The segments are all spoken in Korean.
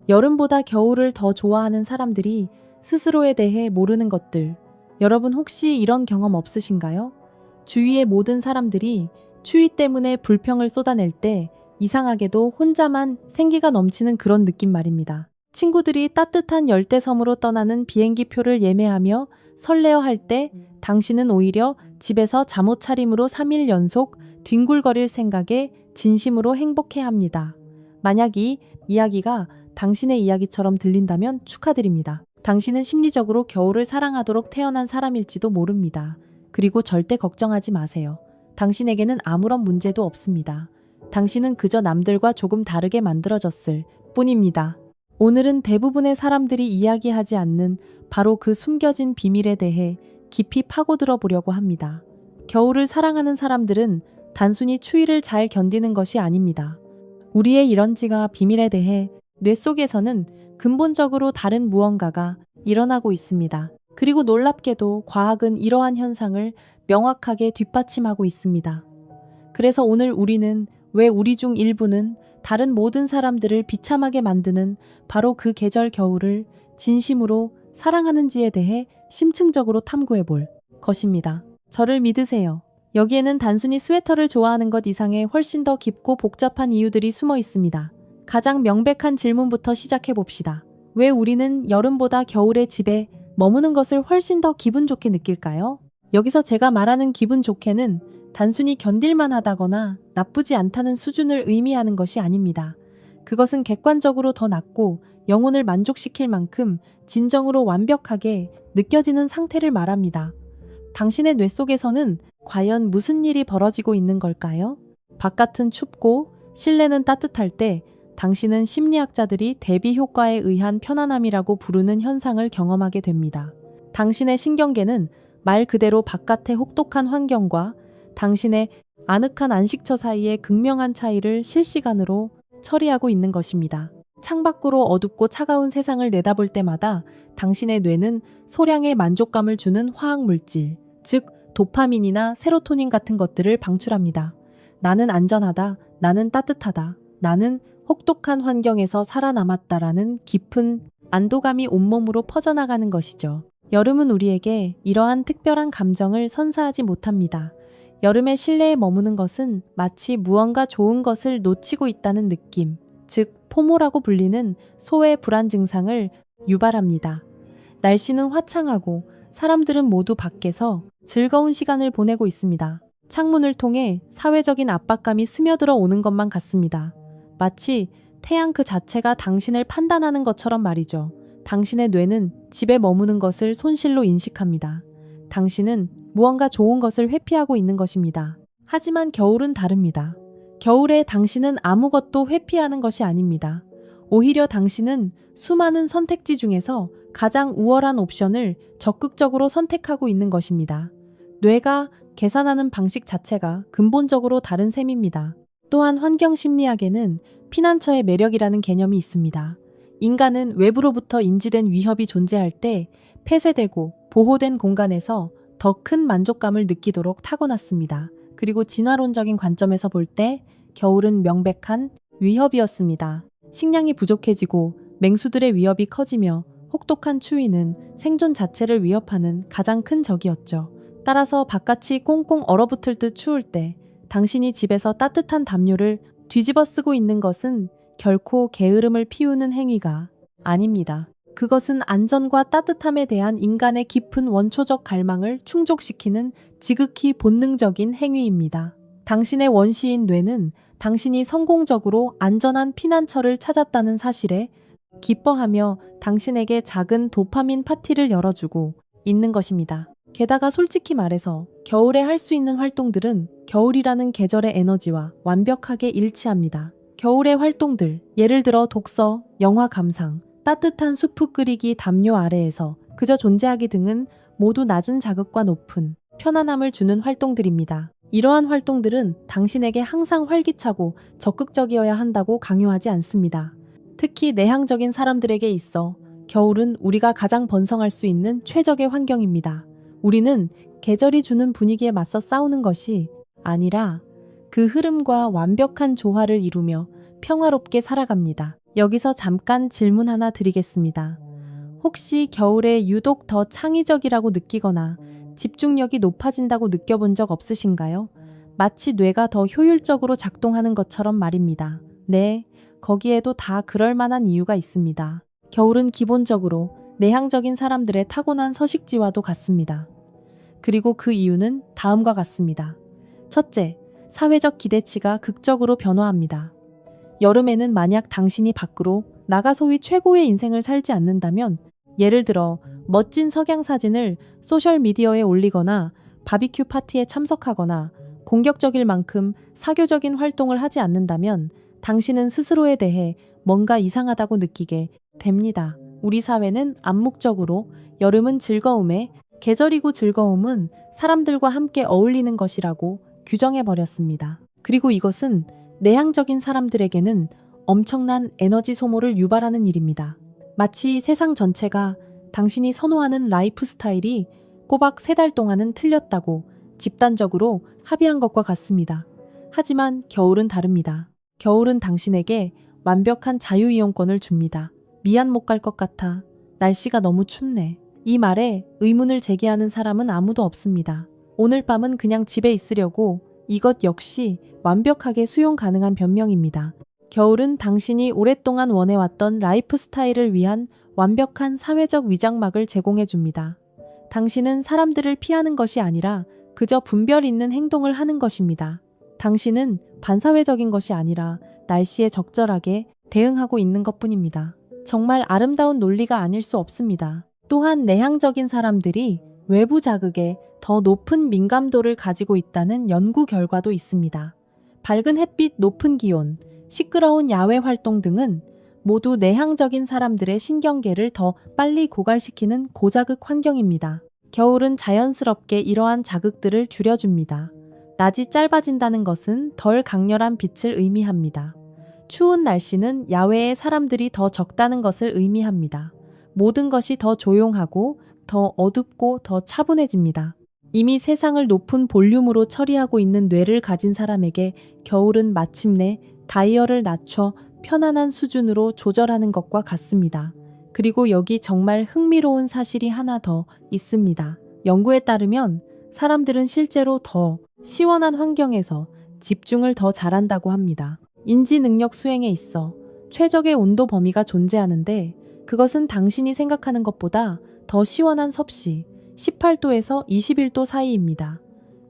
여름보다 겨울을 더 좋아하는 사람들이 스스로에 대해 모르는 것들. 여러분 혹시 이런 경험 없으신가요? 주위의 모든 사람들이 추위 때문에 불평을 쏟아낼 때 이상하게도 혼자만 생기가 넘치는 그런 느낌 말입니다. 친구들이 따뜻한 열대섬으로 떠나는 비행기 표를 예매하며 설레어할 때 당신은 오히려 집에서 잠옷 차림으로 3일 연속 뒹굴거릴 생각에 진심으로 행복해합니다. 만약 이 이야기가 당신의 이야기처럼 들린다면 축하드립니다. 당신은 심리적으로 겨울을 사랑하도록 태어난 사람일지도 모릅니다. 그리고 절대 걱정하지 마세요. 당신에게는 아무런 문제도 없습니다. 당신은 그저 남들과 조금 다르게 만들어졌을 뿐입니다. 오늘은 대부분의 사람들이 이야기하지 않는 바로 그 숨겨진 비밀에 대해 깊이 파고들어 보려고 합니다. 겨울을 사랑하는 사람들은 단순히 추위를 잘 견디는 것이 아닙니다. 우리의 이런지가 비밀에 대해 뇌 속에서는 근본적으로 다른 무언가가 일어나고 있습니다. 그리고 놀랍게도 과학은 이러한 현상을 명확하게 뒷받침하고 있습니다. 그래서 오늘 우리는 왜 우리 중 일부는 다른 모든 사람들을 비참하게 만드는 바로 그 계절 겨울을 진심으로 사랑하는지에 대해 심층적으로 탐구해 볼 것입니다. 저를 믿으세요. 여기에는 단순히 스웨터를 좋아하는 것 이상의 훨씬 더 깊고 복잡한 이유들이 숨어 있습니다. 가장 명백한 질문부터 시작해 봅시다. 왜 우리는 여름보다 겨울에 집에 머무는 것을 훨씬 더 기분 좋게 느낄까요? 여기서 제가 말하는 기분 좋게는 단순히 견딜만 하다거나 나쁘지 않다는 수준을 의미하는 것이 아닙니다. 그것은 객관적으로 더 낫고 영혼을 만족시킬 만큼 진정으로 완벽하게 느껴지는 상태를 말합니다. 당신의 뇌 속에서는 과연 무슨 일이 벌어지고 있는 걸까요? 바깥은 춥고 실내는 따뜻할 때 당신은 심리학자들이 대비 효과에 의한 편안함이라고 부르는 현상을 경험하게 됩니다. 당신의 신경계는 말 그대로 바깥의 혹독한 환경과 당신의 아늑한 안식처 사이의 극명한 차이를 실시간으로 처리하고 있는 것입니다. 창밖으로 어둡고 차가운 세상을 내다볼 때마다 당신의 뇌는 소량의 만족감을 주는 화학 물질, 즉 도파민이나 세로토닌 같은 것들을 방출합니다. 나는 안전하다, 나는 따뜻하다, 나는 혹독한 환경에서 살아남았다라는 깊은 안도감이 온몸으로 퍼져나가는 것이죠. 여름은 우리에게 이러한 특별한 감정을 선사하지 못합니다. 여름에 실내에 머무는 것은 마치 무언가 좋은 것을 놓치고 있다는 느낌, 즉 포모라고 불리는 소외 불안 증상을 유발합니다. 날씨는 화창하고 사람들은 모두 밖에서 즐거운 시간을 보내고 있습니다. 창문을 통해 사회적인 압박감이 스며들어 오는 것만 같습니다. 마치 태양 그 자체가 당신을 판단하는 것처럼 말이죠. 당신의 뇌는 집에 머무는 것을 손실로 인식합니다. 당신은 무언가 좋은 것을 회피하고 있는 것입니다. 하지만 겨울은 다릅니다. 겨울에 당신은 아무것도 회피하는 것이 아닙니다. 오히려 당신은 수많은 선택지 중에서 가장 우월한 옵션을 적극적으로 선택하고 있는 것입니다. 뇌가 계산하는 방식 자체가 근본적으로 다른 셈입니다. 또한 환경심리학에는 피난처의 매력이라는 개념이 있습니다. 인간은 외부로부터 인지된 위협이 존재할 때 폐쇄되고 보호된 공간에서 더 큰 만족감을 느끼도록 타고났습니다. 그리고 진화론적인 관점에서 볼 때 겨울은 명백한 위협이었습니다. 식량이 부족해지고 맹수들의 위협이 커지며 혹독한 추위는 생존 자체를 위협하는 가장 큰 적이었죠. 따라서 바깥이 꽁꽁 얼어붙을 듯 추울 때 당신이 집에서 따뜻한 담요를 뒤집어 쓰고 있는 것은 결코 게으름을 피우는 행위가 아닙니다. 그것은 안전과 따뜻함에 대한 인간의 깊은 원초적 갈망을 충족시키는 지극히 본능적인 행위입니다. 당신의 원시인 뇌는 당신이 성공적으로 안전한 피난처를 찾았다는 사실에 기뻐하며 당신에게 작은 도파민 파티를 열어주고 있는 것입니다. 게다가 솔직히 말해서 겨울에 할 수 있는 활동들은 겨울이라는 계절의 에너지와 완벽하게 일치합니다. 겨울의 활동들, 예를 들어 독서, 영화 감상, 따뜻한 수프 끓이기 담요 아래에서 그저 존재하기 등은 모두 낮은 자극과 높은 편안함을 주는 활동들입니다. 이러한 활동들은 당신에게 항상 활기차고 적극적이어야 한다고 강요하지 않습니다. 특히 내향적인 사람들에게 있어 겨울은 우리가 가장 번성할 수 있는 최적의 환경입니다. 우리는 계절이 주는 분위기에 맞서 싸우는 것이 아니라 그 흐름과 완벽한 조화를 이루며 평화롭게 살아갑니다. 여기서 잠깐 질문 하나 드리겠습니다. 혹시 겨울에 유독 더 창의적이라고 느끼거나 집중력이 높아진다고 느껴본 적 없으신가요? 마치 뇌가 더 효율적으로 작동하는 것처럼 말입니다. 네, 거기에도 다 그럴 만한 이유가 있습니다. 겨울은 기본적으로 내향적인 사람들의 타고난 서식지와도 같습니다. 그리고 그 이유는 다음과 같습니다. 첫째, 사회적 기대치가 극적으로 변화합니다. 여름에는 만약 당신이 밖으로 나가 소위 최고의 인생을 살지 않는다면, 예를 들어 멋진 석양 사진을 소셜미디어에 올리거나 바비큐 파티에 참석하거나 공격적일 만큼 사교적인 활동을 하지 않는다면 당신은 스스로에 대해 뭔가 이상하다고 느끼게 됩니다. 우리 사회는 암묵적으로 여름은 즐거움의 계절이고 즐거움은 사람들과 함께 어울리는 것이라고 규정해버렸습니다. 그리고 이것은 내향적인 사람들에게는 엄청난 에너지 소모를 유발하는 일입니다. 마치 세상 전체가 당신이 선호하는 라이프 스타일이 꼬박 3달 동안은 틀렸다고 집단적으로 합의한 것과 같습니다. 하지만 겨울은 다릅니다. 겨울은 당신에게 완벽한 자유이용권을 줍니다. 미안 못 갈 것 같아. 날씨가 너무 춥네. 이 말에 의문을 제기하는 사람은 아무도 없습니다. 오늘 밤은 그냥 집에 있으려고. 이것 역시 완벽하게 수용 가능한 변명입니다. 겨울은 당신이 오랫동안 원해왔던 라이프 스타일을 위한 완벽한 사회적 위장막을 제공해 줍니다. 당신은 사람들을 피하는 것이 아니라 그저 분별 있는 행동을 하는 것입니다. 당신은 반사회적인 것이 아니라 날씨에 적절하게 대응하고 있는 것뿐입니다. 정말 아름다운 논리가 아닐 수 없습니다. 또한 내향적인 사람들이 외부 자극에 더 높은 민감도를 가지고 있다는 연구 결과도 있습니다. 밝은 햇빛, 높은 기온, 시끄러운 야외 활동 등은 모두 내향적인 사람들의 신경계를 더 빨리 고갈시키는 고자극 환경입니다. 겨울은 자연스럽게 이러한 자극들을 줄여줍니다. 낮이 짧아진다는 것은 덜 강렬한 빛을 의미합니다. 추운 날씨는 야외에 사람들이 더 적다는 것을 의미합니다. 모든 것이 더 조용하고 더 어둡고 더 차분해집니다. 이미 세상을 높은 볼륨으로 처리하고 있는 뇌를 가진 사람에게 겨울은 마침내 다이얼을 낮춰 편안한 수준으로 조절하는 것과 같습니다. 그리고 여기 정말 흥미로운 사실이 하나 더 있습니다. 연구에 따르면 사람들은 실제로 더 시원한 환경에서 집중을 더 잘한다고 합니다. 인지 능력 수행에 있어 최적의 온도 범위가 존재하는데, 그것은 당신이 생각하는 것보다 더 시원한 섭씨 18도에서 21도 사이입니다.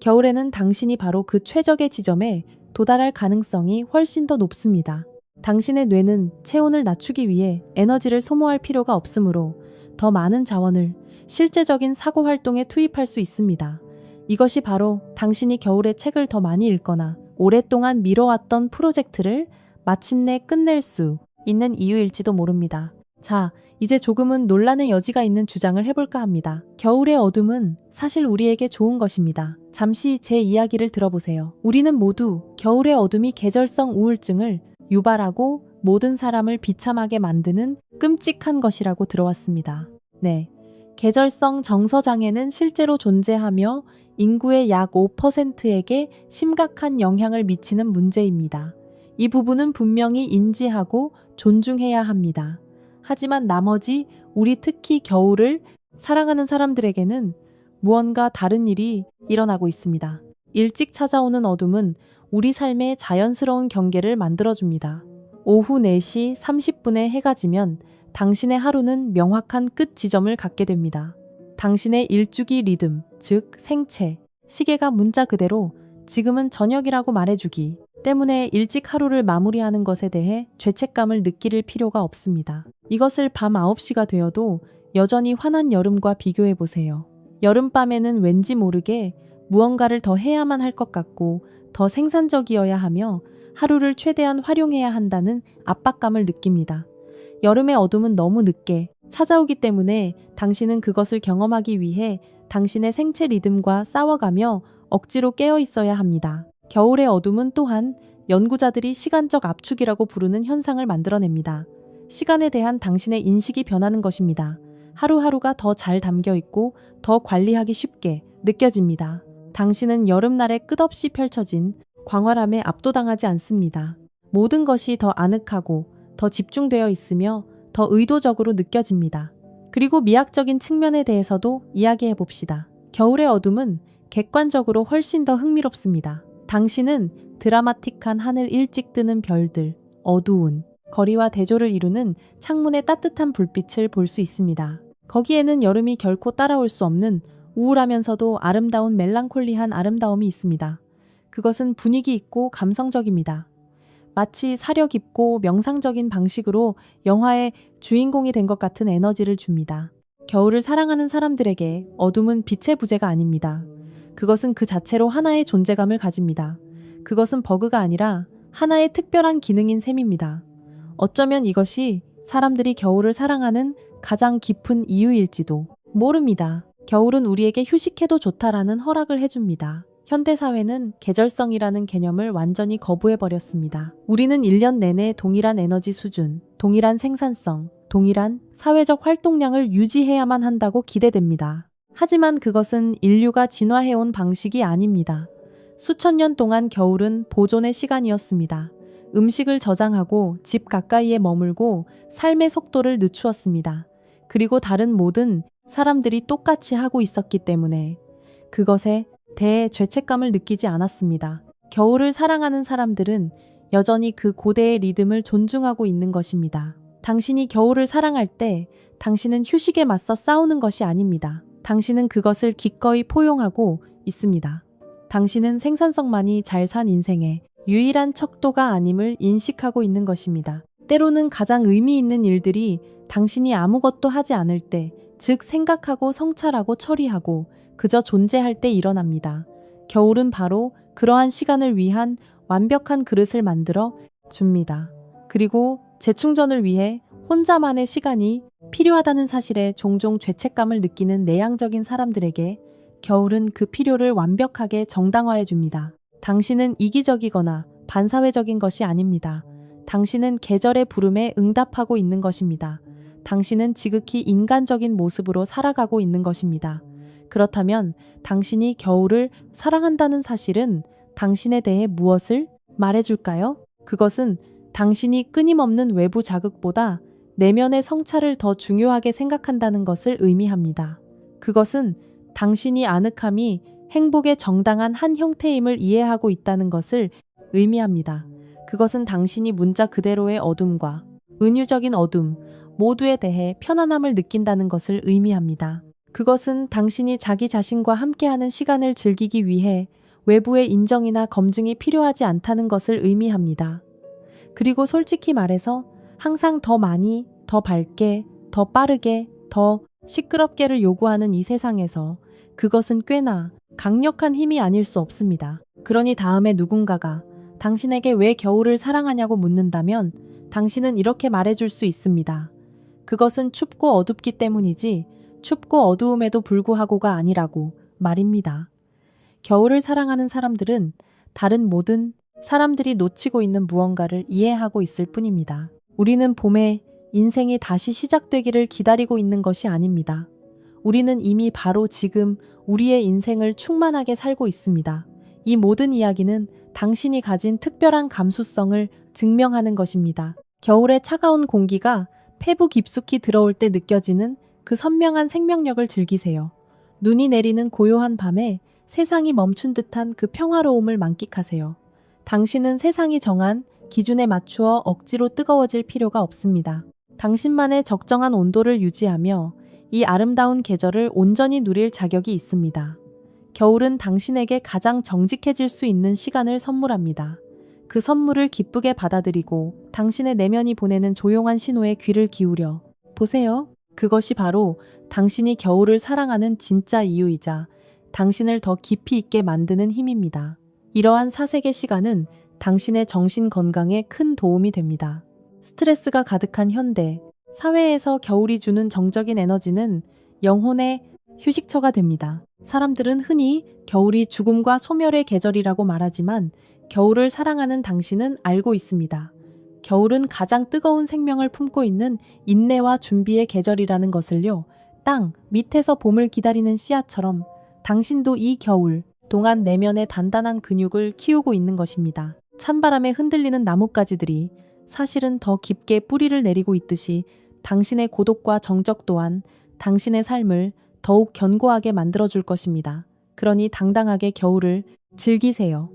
겨울에는 당신이 바로 그 최적의 지점에 도달할 가능성이 훨씬 더 높습니다. 당신의 뇌는 체온을 낮추기 위해 에너지를 소모할 필요가 없으므로 더 많은 자원을 실제적인 사고 활동에 투입할 수 있습니다. 이것이 바로 당신이 겨울에 책을 더 많이 읽거나 오랫동안 미뤄왔던 프로젝트를 마침내 끝낼 수 있는 이유일지도 모릅니다. 자, 이제 조금은 논란의 여지가 있는 주장을 해볼까 합니다. 겨울의 어둠은 사실 우리에게 좋은 것입니다. 잠시 제 이야기를 들어보세요. 우리는 모두 겨울의 어둠이 계절성 우울증을 유발하고 모든 사람을 비참하게 만드는 끔찍한 것이라고 들어왔습니다. 네, 계절성 정서장애는 실제로 존재하며 인구의 약 5%에게 심각한 영향을 미치는 문제입니다. 이 부분은 분명히 인지하고 존중해야 합니다. 하지만 나머지 우리 특히 겨울을 사랑하는 사람들에게는 무언가 다른 일이 일어나고 있습니다. 일찍 찾아오는 어둠은 우리 삶의 자연스러운 경계를 만들어줍니다. 오후 4시 30분에 해가 지면 당신의 하루는 명확한 끝 지점을 갖게 됩니다. 당신의 일주기 리듬, 즉 생체, 시계가 문자 그대로 지금은 저녁이라고 말해주기 때문에 일찍 하루를 마무리하는 것에 대해 죄책감을 느낄 필요가 없습니다. 이것을 밤 9시가 되어도 여전히 환한 여름과 비교해보세요. 여름밤에는 왠지 모르게 무언가를 더 해야만 할 것 같고 더 생산적이어야 하며 하루를 최대한 활용해야 한다는 압박감을 느낍니다. 여름의 어둠은 너무 늦게 찾아오기 때문에 당신은 그것을 경험하기 위해 당신의 생체 리듬과 싸워가며 억지로 깨어 있어야 합니다. 겨울의 어둠은 또한 연구자들이 시간적 압축이라고 부르는 현상을 만들어냅니다. 시간에 대한 당신의 인식이 변하는 것입니다. 하루하루가 더 잘 담겨 있고 더 관리하기 쉽게 느껴집니다. 당신은 여름날에 끝없이 펼쳐진 광활함에 압도당하지 않습니다. 모든 것이 더 아늑하고 더 집중되어 있으며 더 의도적으로 느껴집니다. 그리고 미학적인 측면에 대해서도 이야기해 봅시다. 겨울의 어둠은 객관적으로 훨씬 더 흥미롭습니다. 당신은 드라마틱한 하늘 일찍 뜨는 별들, 어두운 거리와 대조를 이루는 창문의 따뜻한 불빛을 볼 수 있습니다. 거기에는 여름이 결코 따라올 수 없는 우울하면서도 아름다운 멜랑콜리한 아름다움이 있습니다. 그것은 분위기 있고 감성적입니다. 마치 사려 깊고 명상적인 방식으로 영화의 주인공이 된 것 같은 에너지를 줍니다. 겨울을 사랑하는 사람들에게 어둠은 빛의 부재가 아닙니다. 그것은 그 자체로 하나의 존재감을 가집니다. 그것은 버그가 아니라 하나의 특별한 기능인 셈입니다. 어쩌면 이것이 사람들이 겨울을 사랑하는 가장 깊은 이유일지도 모릅니다. 겨울은 우리에게 휴식해도 좋다라는 허락을 해줍니다. 현대사회는 계절성이라는 개념을 완전히 거부해버렸습니다. 우리는 1년 내내 동일한 에너지 수준, 동일한 생산성, 동일한 사회적 활동량을 유지해야만 한다고 기대됩니다. 하지만 그것은 인류가 진화해온 방식이 아닙니다. 수천 년 동안 겨울은 보존의 시간이었습니다. 음식을 저장하고 집 가까이에 머물고 삶의 속도를 늦추었습니다. 그리고 다른 모든 사람들이 똑같이 하고 있었기 때문에 그것에 대해 죄책감을 느끼지 않았습니다. 겨울을 사랑하는 사람들은 여전히 그 고대의 리듬을 존중하고 있는 것입니다. 당신이 겨울을 사랑할 때 당신은 휴식에 맞서 싸우는 것이 아닙니다. 당신은 그것을 기꺼이 포용하고 있습니다. 당신은 생산성만이 잘 산 인생의 유일한 척도가 아님을 인식하고 있는 것입니다. 때로는 가장 의미 있는 일들이 당신이 아무것도 하지 않을 때, 즉 생각하고 성찰하고 처리하고 그저 존재할 때 일어납니다. 겨울은 바로 그러한 시간을 위한 완벽한 그릇을 만들어 줍니다. 그리고 재충전을 위해 혼자만의 시간이 필요하다는 사실에 종종 죄책감을 느끼는 내향적인 사람들에게 겨울은 그 필요를 완벽하게 정당화해 줍니다. 당신은 이기적이거나 반사회적인 것이 아닙니다. 당신은 계절의 부름에 응답하고 있는 것입니다. 당신은 지극히 인간적인 모습으로 살아가고 있는 것입니다. 그렇다면 당신이 겨울을 사랑한다는 사실은 당신에 대해 무엇을 말해줄까요? 그것은 당신이 끊임없는 외부 자극보다 내면의 성찰을 더 중요하게 생각한다는 것을 의미합니다. 그것은 당신이 아늑함이 행복의 정당한 한 형태임을 이해하고 있다는 것을 의미합니다. 그것은 당신이 문자 그대로의 어둠과 은유적인 어둠 모두에 대해 편안함을 느낀다는 것을 의미합니다. 그것은 당신이 자기 자신과 함께하는 시간을 즐기기 위해 외부의 인정이나 검증이 필요하지 않다는 것을 의미합니다. 그리고 솔직히 말해서 항상 더 많이, 더 밝게, 더 빠르게, 더 시끄럽게를 요구하는 이 세상에서 그것은 꽤나 강력한 힘이 아닐 수 없습니다. 그러니 다음에 누군가가 당신에게 왜 겨울을 사랑하냐고 묻는다면 당신은 이렇게 말해줄 수 있습니다. 그것은 춥고 어둡기 때문이지 춥고 어두움에도 불구하고가 아니라고 말입니다. 겨울을 사랑하는 사람들은 다른 모든 사람들이 놓치고 있는 무언가를 이해하고 있을 뿐입니다. 우리는 봄에 인생이 다시 시작되기를 기다리고 있는 것이 아닙니다. 우리는 이미 바로 지금 우리의 인생을 충만하게 살고 있습니다. 이 모든 이야기는 당신이 가진 특별한 감수성을 증명하는 것입니다. 겨울의 차가운 공기가 폐부 깊숙이 들어올 때 느껴지는 그 선명한 생명력을 즐기세요. 눈이 내리는 고요한 밤에 세상이 멈춘 듯한 그 평화로움을 만끽하세요. 당신은 세상이 정한 기준에 맞추어 억지로 뜨거워질 필요가 없습니다. 당신만의 적정한 온도를 유지하며 이 아름다운 계절을 온전히 누릴 자격이 있습니다. 겨울은 당신에게 가장 정직해질 수 있는 시간을 선물합니다. 그 선물을 기쁘게 받아들이고 당신의 내면이 보내는 조용한 신호에 귀를 기울여 보세요. 그것이 바로 당신이 겨울을 사랑하는 진짜 이유이자 당신을 더 깊이 있게 만드는 힘입니다. 이러한 사색의 시간은 당신의 정신 건강에 큰 도움이 됩니다. 스트레스가 가득한 현대 사회에서 겨울이 주는 정적인 에너지는 영혼의 휴식처가 됩니다. 사람들은 흔히 겨울이 죽음과 소멸의 계절이라고 말하지만 겨울을 사랑하는 당신은 알고 있습니다. 겨울은 가장 뜨거운 생명을 품고 있는 인내와 준비의 계절이라는 것을요. 땅 밑에서 봄을 기다리는 씨앗처럼 당신도 이 겨울 동안 내면의 단단한 근육을 키우고 있는 것입니다. 찬바람에 흔들리는 나뭇가지들이 사실은 더 깊게 뿌리를 내리고 있듯이 당신의 고독과 정적 또한 당신의 삶을 더욱 견고하게 만들어줄 것입니다. 그러니 당당하게 겨울을 즐기세요.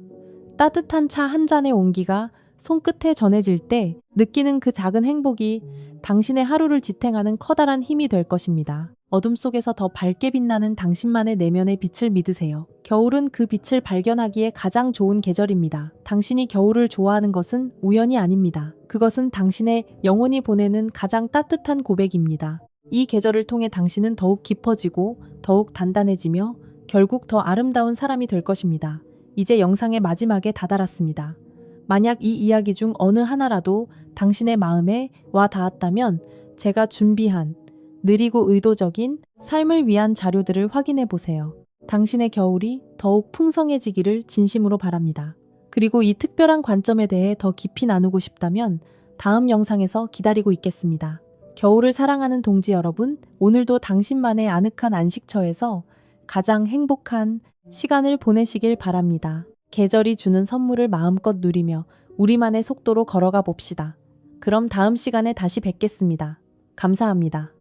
따뜻한 차 한 잔의 온기가 손끝에 전해질 때 느끼는 그 작은 행복이 당신의 하루를 지탱하는 커다란 힘이 될 것입니다. 어둠 속에서 더 밝게 빛나는 당신만의 내면의 빛을 믿으세요. 겨울은 그 빛을 발견하기에 가장 좋은 계절입니다. 당신이 겨울을 좋아하는 것은 우연이 아닙니다. 그것은 당신의 영혼이 보내는 가장 따뜻한 고백입니다. 이 계절을 통해 당신은 더욱 깊어지고 더욱 단단해지며 결국 더 아름다운 사람이 될 것입니다. 이제 영상의 마지막에 다다랐습니다. 만약 이 이야기 중 어느 하나라도 당신의 마음에 와 닿았다면 제가 준비한 느리고 의도적인 삶을 위한 자료들을 확인해 보세요. 당신의 겨울이 더욱 풍성해지기를 진심으로 바랍니다. 그리고 이 특별한 관점에 대해 더 깊이 나누고 싶다면 다음 영상에서 기다리고 있겠습니다. 겨울을 사랑하는 동지 여러분, 오늘도 당신만의 아늑한 안식처에서 가장 행복한 시간을 보내시길 바랍니다. 계절이 주는 선물을 마음껏 누리며 우리만의 속도로 걸어가 봅시다. 그럼 다음 시간에 다시 뵙겠습니다. 감사합니다.